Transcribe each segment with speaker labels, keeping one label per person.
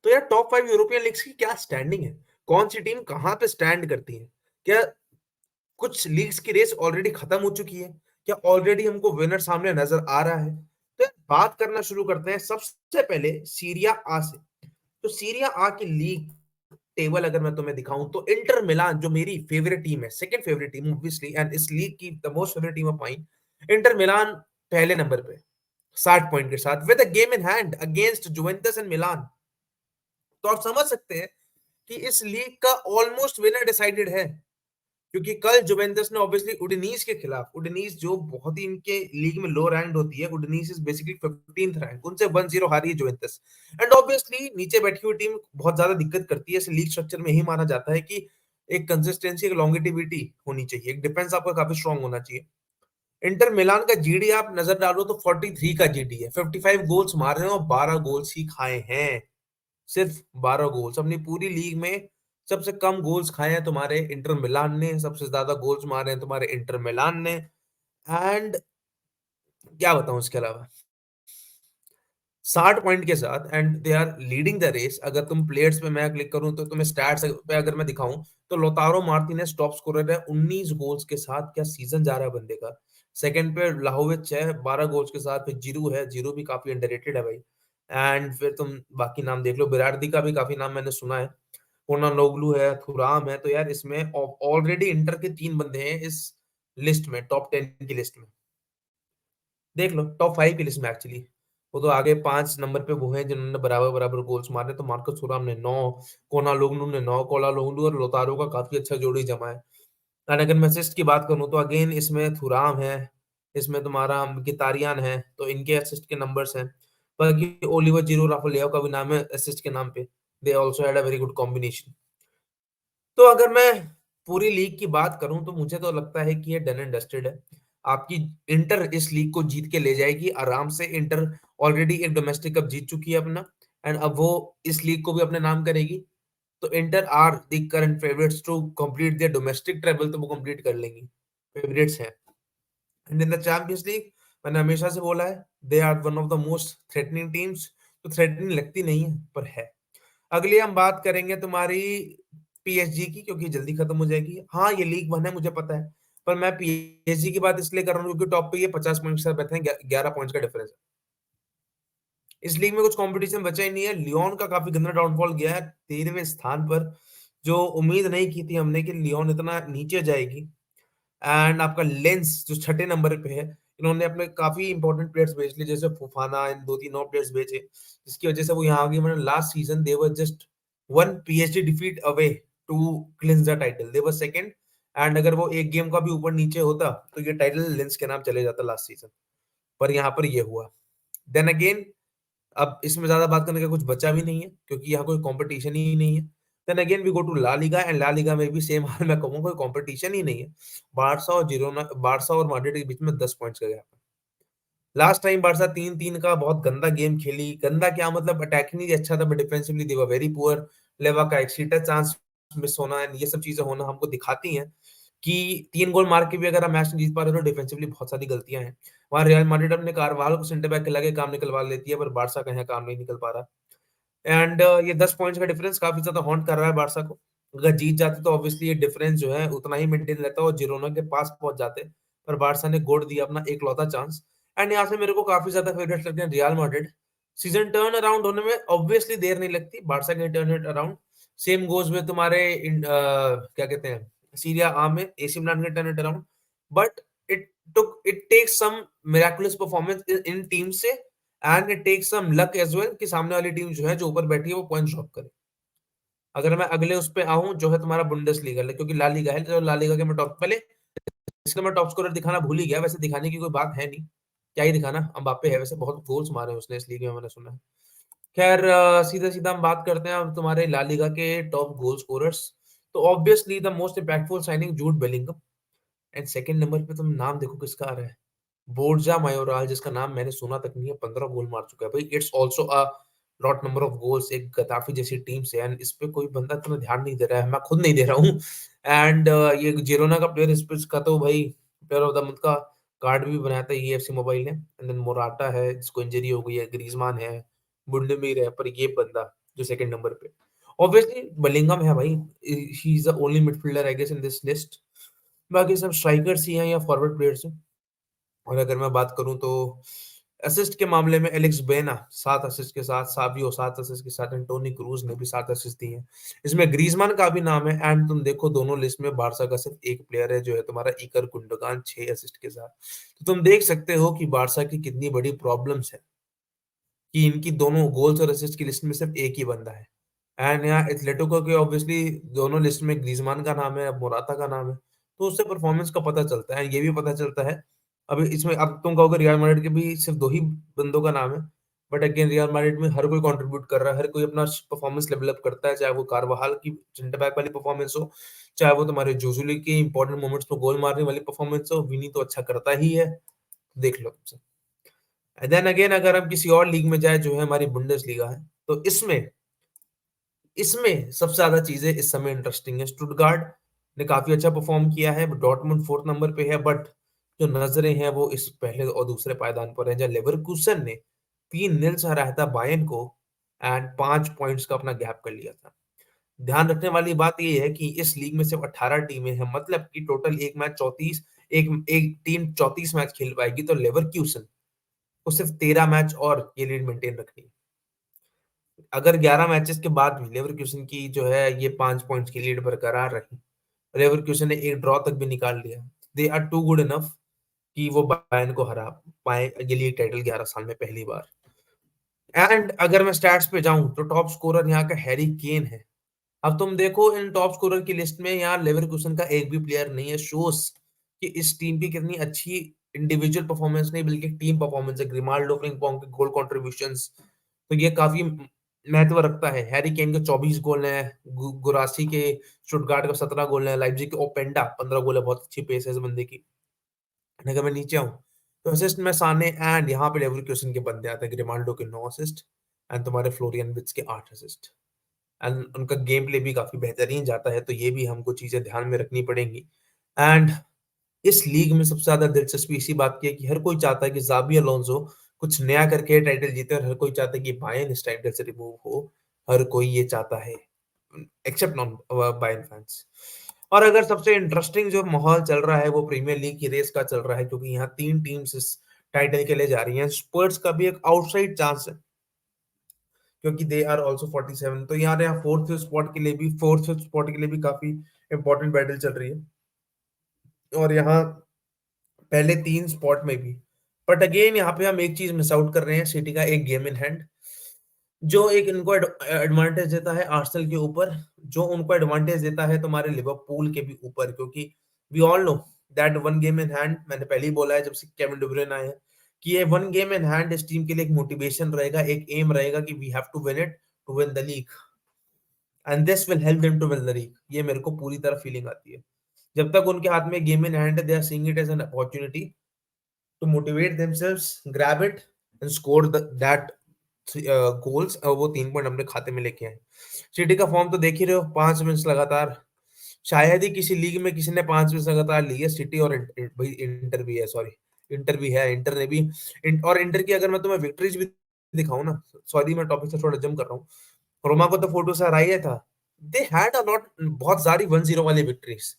Speaker 1: तो यार top 5 European leagues की क्या स्टैंडिंग है? कौन सी टीम कहाँ पे स्टैंड करती है? क्या कुछ लीग्स की रेस ऑलरेडी खत्म हो चुकी है? क्या ऑलरेडी हमको विनर सामने नजर आ रहा है? तो बात करना शुरू करते हैं सबसे पहले सीरिया आ से। तो सीरिया आ की लीग टेबल अगर मैं तुम्हें दिखाऊं तो इंटर मिलान जो मेरी फेवरेट टीम है, second favourite team obviously, and इस लीग की the most favourite team of mine, Inter Milan पहले नंबर पे 60 पॉइंट के साथ with a game in hand against Juventus and Milan. तो आप समझ सकते हैं कि इस लीग का ऑलमोस्ट विनर डिसाइडेड है, क्योंकि कल जुवेंटस ने ऑब्वियसली उडिनीज के खिलाफ, उडिनीज जो बहुत ही इनके लीग में लो रैंक होती है, उडिनीज इज बेसिकली 15th रैंक, उनसे 1-0 हारी है जुवेंटस। एंड ऑब्वियसली नीचे बैठी हुई टीम बहुत ज्यादा दिक्कत करती है, इस लीग स्ट्रक्चर में ही माना जाता है कि एक कंसिस्टेंसी, एक लॉन्गेटिविटी होनी चाहिए, एक डिफेंस आपका काफी स्ट्रांग होना चाहिए। इंटर मिलान का जीडी आप नजर डालो तो 43 का जीडी है, 55 गोल्स मारे हैं और 12 गोल्स ही खाए हैं, सिर्फ 12 गोल्स अपनी पूरी लीग में। सबसे कम गोल्स खाए हैं तुम्हारे इंटर मिलान ने, सबसे ज्यादा गोल्स मारे हैं तुम्हारे इंटर मिलान ने। एंड क्या बताऊं इसके अलावा, 60 पॉइंट के साथ, and they are leading the race. अगर तुम प्लेयर्स पे मैं क्लिक करूं तो तुम्हें स्टैट्स पे अगर मैं दिखाऊं तो लोतारो मार्टिनेज टॉप स्कोरर है 19 गोल्स के साथ। क्या सीजन जा रहा है बंदे का। सेकंड पे लाहोविच है 12 गोल्स के साथ, फिर जिरू है, जिरू भी काफी अंडररेटेड है भाई। एंड फिर तुम बाकी नाम देख लो, बिरार्दी का भी काफी नाम मैंने सुना है, कोनानोग्लू है, थुराम है। तो यार इसमें ऑलरेडी इंटर के 3 बंदे हैं इस लिस्ट में, टॉप 10 की लिस्ट में। देख लो टॉप 5 की लिस्ट में एक्चुअली, वो तो आगे 5 नंबर पे वो हैं जिन्होंने बराबर बराबर गोल्स मारे। तो मार्कस थुराम ने 9, कोनालोग्लू ने 9, कोलालोग्लू और लोतारो का काफी अच्छा जोड़ी जमा है। एंड अगर मैं असिस्ट की बात करूं तो अगेन इसमें थुराम है, इसमें तुम्हारा गितारियान है, तो इनके असिस्ट के नंबर्स हैं। बाकी ओलिवर जीरो राफेलियाओ का भी नाम है असिस्ट के नाम पे, they also had a very good combination. तो अगर मैं पूरी लीग की बात करूं तो मुझे तो लगता है कि ये डन एंड डस्टेड है। आपकी इंटर इस लीग को जीत के ले जाएगी आराम से। इंटर ऑलरेडी एक डोमेस्टिक कप जीत चुकी है अपना, एंड अब वो इस लीग को भी अपने नाम करेगी। तो Inter are the current favourites to complete their domestic travel, तो वो कंप्लीट कर लेंगी, फेवरेट्स हैं। And in the Champions League मैंने हमेशा से बोला है, they are one of the most threatening teams. तो थ्रेटनिंग लगती नहीं है पर है। अगली हम बात करेंगे तुम्हारी पीएसजी की, क्योंकि जल्दी खत्म हो जाएगी। हाँ ये लीग वन है मुझे पता है, पर मैं पीएसजी की बात इसलिए कर रहा हूँ क्योंकि टॉप पे ये 50 पॉइंट के साथ बैठे हैं, 11 पॉइंट्स का डिफरेंस है। इस लीग में कुछ कंपटीशन बचा ही नहीं है। लियोन का काफी गंदा डाउनफॉल गया है 13वें स्थान पर। जो उम्मीद नहीं की थी हमने कि लियोन इतना नीचे जाएगी। एंड आपका लेंस जो छठे नंबर पे है, इन्होंने अपने काफी इंपॉर्टेंट प्लेयर्स बेच लिए, जैसे फुफाना एंड 2-3 और प्लेयर्स बेचे, जिसकी वजह से वो यहाँ आ गई। मैंने last season they were just one PSG defeat away to clinch the title, they were second. And अगर वो एक गेम का भी ऊपर नीचे होता तो ये टाइटल लेंस के नाम चले जाता लास्ट सीजन, पर यहाँ पर ये हुआ। देन अगेन अब इसमें ज्यादा बात करने का कुछ बचा भी नहीं है, क्योंकि यहाँ कोई कंपटीशन ही नहीं है। Then again we go to La Liga, and La Liga में भी सेम हाल मैं कहूंगा, कोई कंपटीशन ही नहीं है। बारसा और जिरोना, बारसा और मैड्रिड के बीच में 10 पॉइंट्स का गैप है। लास्ट टाइम बारसा 3-3 का बहुत गंदा गेम खेली, गंदा क्या मतलब, अटैकिंग अच्छा था but defensively they were very poor. लेवा का एक सीटर चांस मिस होना, एंड ये सब चीजें होना हमको दिखाती हैं कि 3 गोल मार के भी अगर हम मैच नहीं जीत पा रहे तो डिफेंसिवली बहुत सारी गलतियां हैं। वहां रियल मैड्रिड अपने कारवालो को सेंटर बैक खिला के काम निकलवा लेती है, पर बारसा का यहाँ काम नहीं निकल पा रहा। एंड ये 10 पॉइंट्स का डिफरेंस काफी ज्यादा हॉन्ट कर रहा है बारसा को। अगर जीत जाते तो ऑब्वियसली ये डिफरेंस जो है उतना ही मेंटेन रहता और जिरोना के पास पहुंच जाते, पर बारसा ने गोड़ दिया अपना एक लौता चांस। एंड यहाँ से मेरे को काफी ज्यादा फेवरेट लगते हैं real Madrid. Season turn around होने में ऑब्वियसली देर नहीं लगती, बारसा के turn it around. Same goes में तुम्हारे क्या कहते हैं, सीरिया आ में एसी मिलान के turn it around. But it takes some miraculous performance in team से, and it takes some luck as well कि सामने वाली टीम जो है जो ऊपर बैठी है वो पॉइंट ड्रॉप करे। अगर मैं अगले उस पे आऊं जो है तुम्हारा बुंडेसलीगा, क्योंकि ला लीगा है, जो ला लीगा के मैं टॉप पहले, इसका मैं टॉप स्कोरर दिखाना भूल ही गया। वैसे दिखाने की कोई बात है नहीं, क्या ही दिखाना, अम्बापे है, वैसे बहुत गोल्स मारे हैं उसने इस लीग में मैंने सुना है। खैर सीधा सीधा हम बात करते हैं अब तुम्हारे ला लीगा के टॉप गोल स्कोरर्स। तो obviously the most impactful signing Jude Bellingham. And second number पे तुम नाम देखो किसका आ रहा है, बोर्जा मायोराल, जिसका नाम मैंने सुना तक नहीं है, 15 गोल मार चुका है भाई। It's also a lot number of goals एक गताफी जैसी टीम से, एंड इस पे कोई बंदा इतना ध्यान नहीं दे रहा है, मैं खुद नहीं दे रहा हूँ। एंड ये जिरोना का प्लेयर, इस पे इसका तो भाई प्लेयर ऑफ द मंथ का कार्ड भी बनाया था ईएफसी मोबाइल ने। एंड देन मोराटा है जिसको इंजरी हो गई है, ग्रीजमान है, बुंडमीर है, पर ये बंदा जो सेकंड नंबर पे। ऑब्वियसली बेलिंगम है भाई, he is the only midfielder I guess in this list. बाकी सब स्ट्राइकर्स ही हैं या फॉरवर्ड प्लेयर्स हैं। और अगर मैं बात करूं तो असिस्ट के मामले में एलेक्स बेना 7 असिस्ट के साथ, सावियो 7 असिस्ट के साथ, एंटोनी क्रूज ने भी 7 असिस्ट दी हैं। इसमें ग्रीजमान का भी नाम है। एंड तुम देखो दोनों लिस्ट में बारसा का सिर्फ एक प्लेयर है जो है तुम्हारा इकर गुंडोगान 6 असिस्ट के साथ। तो तुम देख सकते हो कि बारसा की कितनी बड़ी प्रॉब्लम्स है कि इनकी दोनों गोल्स और असिस्ट की लिस्ट में सिर्फ एक ही बंदा है। एंड यहाँ एथलेटिको के ऑब्वियसली दोनों लिस्ट में ग्रीजमान का नाम है, अब मोराता का नाम है, तो उससे परफॉर्मेंस का पता चलता है। ये भी पता चलता है अभी इसमें, अब तुम कहोगे रियल मैड्रिड के भी सिर्फ 2 ही बंदों का नाम है, बट अगेन रियल मैड्रिड में हर कोई कंट्रीब्यूट कर रहा है, हर कोई अपना परफॉर्मेंस डेवलप करता है, चाहे वो कारवाहाल की सेंटर बैक वाली परफॉर्मेंस हो, चाहे वो तुम्हारे जोजुली की इंपॉर्टेंट मोमेंट्स में गोल मारने वाली परफॉर्मेंस हो। विनी तो अच्छा करता ही है, देख लो तुमसे। देन अगेन अगर हम किसी और लीग में जाए जो है हमारी बुंडेसलीगा है, तो इसमें इसमें सबसे ज्यादा चीजें इस समय इंटरेस्टिंग है। स्टुटगार्ट ने काफी अच्छा परफॉर्म किया है, डॉर्टमुंड 4th नंबर पे है, बट जो नजरें हैं वो इस पहले और दूसरे पायदान पर है, जहां लेवरकुसन ने 3-0 से हराया था बायर्न को एंड 5 पॉइंट्स का अपना गैप कर लिया था। ध्यान रखने वाली बात यह है कि इस लीग में सिर्फ 18 टीमें हैं, मतलब कि टोटल एक मैच 34, एक टीम 34 मैच खेल पाएगी, तो लेवरकुसन को सिर्फ 13 मैच और ये लीड मेंटेन रखनी है। अगर 11 मैचेस के बाद भी लेवरकुसन की जो है ये 5 पॉइंट्स की लीड बरकरार रही, लेवरकुसन ने एक ड्रॉ तक भी निकाल लिया, they are too good enough कि वो बायर्न को हरा पाए ये लीग टाइटल 11 साल में पहली बार। एंड अगर मैं स्टैट्स पे जाऊं तो टॉप स्कोरर यहाँ का हैरी केन है। अब तुम देखो इन टॉप स्कोरर की लिस्ट में यहाँ लेवरकुसन का एक भी प्लेयर नहीं है, शोस कि इस टीम की कितनी अच्छी इंडिविजुअल परफॉर्मेंस नहीं बल्कि टीम परफॉर्मेंस है। ग्रिमाल्डो, फ्रिंकपॉन्ग के गोल कंट्रीब्यूशंस, तो ये काफी महत्व रखता है। हैरी केन के 24 गोल हैं, गुरासी के स्टुटगार्ट का 17 गोल हैं, लाइप्जिग के ओपेंडा 15 गोल है, बहुत अच्छी पेस है इस बंदे की। अगर मैं नीचे आऊं तो असिस्ट में साने एंड यहाँ पे लेवरकुसन के बंदे आते हैं, ग्रिमाल्डो के 9 असिस्ट एंड तुम्हारे फ्लोरियन विट्स के 8 असिस्ट। एंड उनका गेम प्ले भी काफी बेहतरीन जाता है, तो ये भी हमको चीजें ध्यान में रखनी पड़ेंगी। एंड इस लीग में सबसे ज्यादा दिलचस्पी इसी बात की है कि हर कोई चाहता है कि जाबी अलोंसो कुछ नया करके टाइटल जीते, और हर कोई चाहता है कि बायर्न इस टाइटल से रिमूव हो। हर कोई ये चाहता है एक्सेप्ट नॉन बायर्न फैंस। और अगर सबसे इंटरेस्टिंग जो माहौल चल रहा है वो प्रीमियर लीग की रेस का चल रहा है, क्योंकि यहाँ 3 टीम्स इस टाइटल के लिए जा रही हैं। स्पर्स का भी एक आउटसाइड चांस है क्योंकि दे आर आल्सो 47, तो यहाँ फोर्थ स्पॉट के लिए भी काफी इंपॉर्टेंट बैटल चल रही है। और यहाँ पहले 3 स्पॉट में भी, बट अगेन यहाँ पे हम एक चीज मिस आउट कर रहे हैं, सिटी का एक गेम इन हैंड जो एक इनको एडवांटेज देता है आर्सेनल के ऊपर, जो उनको एडवांटेज देता है तुम्हारे लिवरपूल के भी ऊपर, क्योंकि we all know that one game in hand, मैंने पहले ही बोला है जब से केविन डी ब्रुयने आए हैं कि ये वन गेम इन हैंड इस टीम के लिए एक मोटिवेशन रहेगा, एक एम रहेगा कि we have to win it to win the league, and this will help them to win the league. ये मेरे को पूरी तरह फीलिंग आती है। जब तक उनके हाथ में गेम इन हैंड है, they are seeing it as an opportunity to motivate themselves, grab it and score that goals, और वो 3 पॉइंट अपने खाते में लेके आए। सिटी का फॉर्म तो देख ही रहे हो, 5 विन्स लगातार, शायद ही किसी लीग में किसी ने 5 विन्स लगातार ली है। सिटी और भाई इंटर भी है, सॉरी इंटर भी है, इंटर ने भी और इंटर की अगर मैं तुम्हें विक्ट्रीज भी दिखाऊं ना, सॉरी मैं टॉपिक से थोड़ा जंप कर रहा हूँ, रोमा को तो फोटो से हराया था, दे हैड अ नॉट बहुत सारी 1-0 वाली विक्ट्रीज,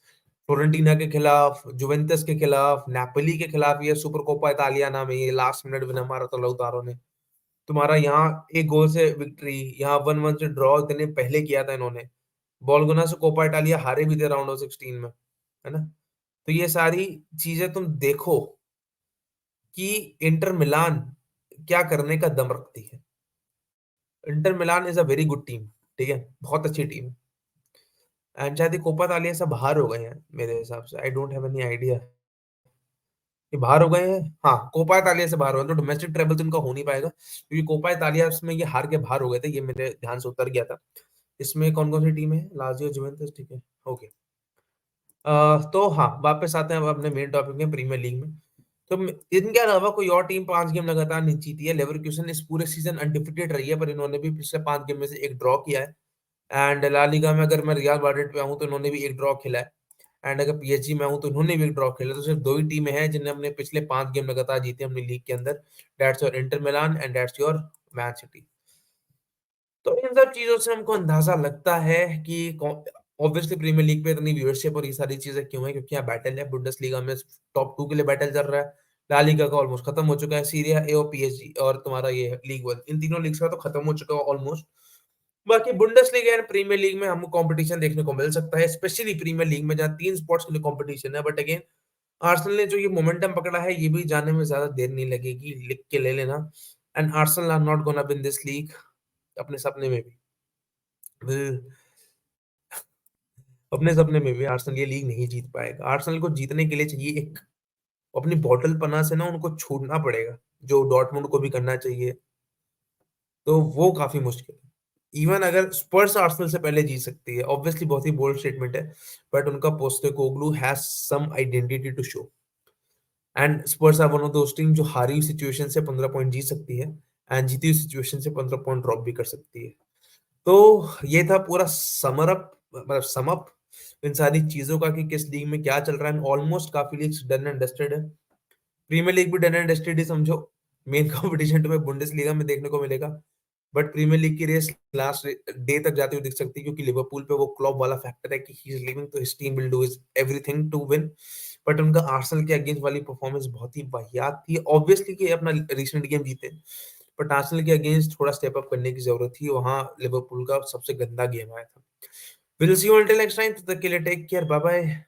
Speaker 1: फ्लोरेंटीना के खिलाफ, जुवेंटस के खिलाफ, नापोली के खिलाफ, ये सुपर कोपा इतालियाना में ये लास्ट मिनट विन मारा था लौतारो ने। तुम्हारा यहाँ एक गोल से विक्ट्री, यहाँ 1-1 से ड्रॉ इतने पहले किया था इन्होंने, बॉलगुना से कोपा इटालिया हारे भी थे राउंड ऑफ 16 में, है ना। तो ये सारी चीजें तुम देखो कि इंटर मिलान क्या करने का दम रखती है। Inter Milan is a very good team, ठीक है, बहुत अच्छी टीम। एंड शायद ये कोपा इतालिया से बाहर हो गए हैं मेरे हिसाब से, I don't have any idea ये बाहर हो गए हैं। हाँ, कोपा इतालिया से बाहर हो गए, तो डोमेस्टिक ट्रेवल तो इनका हो नहीं पाएगा क्योंकि कोपा इतालिया में ये हार के बाहर हो गए थे, ये मेरे ध्यान से उतर गया था। इसमें कौन कौन सी टीम है, लाजियो, जुवेंटस, ठीक है, ओके। तो हाँ, वापस आते हैं अब अपने मेन टॉपिक में, प्रीमियर लीग में। तो इनके अलावा कोई और टीम 5 गेम लगातार नहीं जीती है। लेवरकुसन इस पूरे सीजन अनडिफिटेड रही है, पर इन्होंने भी पिछले 5 गेम में से एक ड्रॉ किया है। एंड ला लीगा में अगर मैं रियल मैड्रिड पे आऊं तो इन्होंने भी एक ड्रॉ खेला है। एंड अगर पीएसजी में आऊं तो इन्होंने भी एक ड्रॉ खेला, तो सिर्फ 2 ही टीमें हैं जिन्हें अपने पिछले 5 गेम लगातार जीते अपनी लीग के अंदर, that's your Inter Milan and that's your man city. तो इन सब चीज़ों से हमको अंदाज़ा लगता है कि कौ ऑब्वियसली प्रीमियर लीग पे इतनी व्यूअरशिप और ये सारी चीज़ें क्यों है, क्योंकि यहाँ बैटल है, बुंडेसलीगा में टॉप 2 के लिए बैटल चल रहा है। ला लीगा का ऑलमोस्ट खत्म हो चुका है, सीrie ए और पीएसजी और तुम्हारा ये लीग वन, इन तीनों लीग्स का तो खत्म हो चुका है ऑलमोस्ट। बाकी बुंडेसलीगा एंड प्रीमियर लीग में हमको कॉम्पिटिशन देखने को मिल सकता है, स्पेशली प्रीमियर लीग में जहाँ 3 स्पॉट्स के लिए कॉम्पिटिशन है। बट अगेन आर्सेनल ने जो ये मोमेंटम पकड़ा है, ये भी जाने में ज़्यादा देर नहीं लगेगी, लिख के ले लेना। And Arsenal are not gonna win this league अपने सपने में भी। विल अपने सपने में भी आर्सेनल ये लीग नहीं जीत पाएगा। आर्सेनल को जीतने के लिए चाहिए एक अपनी बॉटलपना से ना उनको छूटना पड़ेगा, जो डॉर्टमुंड को भी करना चाहिए, तो वो काफ़ी मुश्किल है। इवन अगर स्पर्स आर्सेनल से पहले जीत सकती है, ऑब्वियसली बहुत ही बोल्ड स्टेटमेंट है, बट उनका Postecoglou has some identity to show and Spurs are one of those team जो हारी हुई सिचुएशन से 15 पॉइंट जीत सकती है एंड जीती हुई सिचुएशन से 15 पॉइंट ड्रॉप भी कर सकती है। तो ये था पूरा सम अप इन सारी चीज़ों का कि किस लीग में क्या चल रहा है। ऑलमोस्ट काफ़ी लीग्स डन एंड डस्टेड है। प्रीमियर लीग भी डन एंड डस्टेड ही समझो। मेन कंपटीशन तुम्हें बुंडेसलीगा में देखने को मिलेगा। बट प्रीमियर लीग की रेस लास्ट डे तक जाती हुई दिख सकती है, क्योंकि लिवरपूल पे वो क्लॉप वाला फैक्टर है कि ही इज लीविंग, तो his team will do his everything to win. But उनका आर्सेनल के अगेंस्ट वाली परफॉर्मेंस बहुत ही वाहियात थी। ऑब्वियसली कि अपना रीसेंट गेम जीते, बट आर्सेनल के अगेंस्ट थोड़ा स्टेप अप करने की जरूरत थी। वहां लिवरपूल का सबसे गंदा गेम आया था। Will see you until next time, तब तक के लिए टेक केयर, बाय बाय।